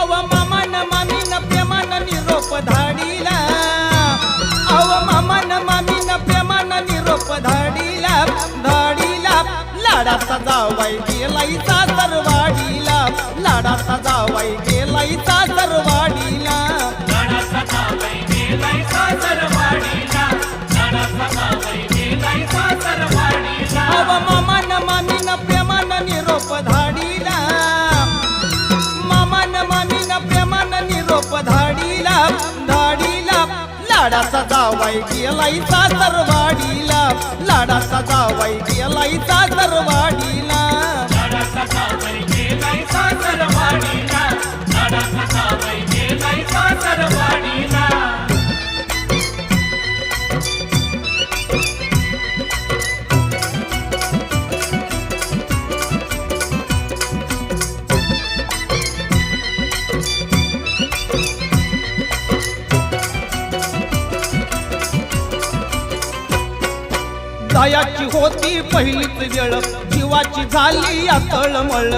अव मामान मामीन प्रेमान निरोप धाडीला अव मामान मामीन प्रेमान निरोप धाडीला धाडीला लाडाचा जावाई गेलाई सासरवाडीला लाडाचा जावाई गेलाई सासरवाडीला लाडाचा जावई गेलाय सासरवाडीला लाडाचा जावई गेलाय सासरवाडीला अव मामान मामीन प्रेमान निरोप धाडीला मामान मामीन प्रेमान निरोप धाडीला धाडीला लाडाचा जावाई गेलाई सासरवाडीला लाडाचा जावाई गेलाई सासरवाडीला लाडाचा जावई गेलाय सासरवाडीला लाडाचा जावई गेलाय सासरवाडीला जायाची होती पहिलीच वेळ जीवाची झाली या तळमळ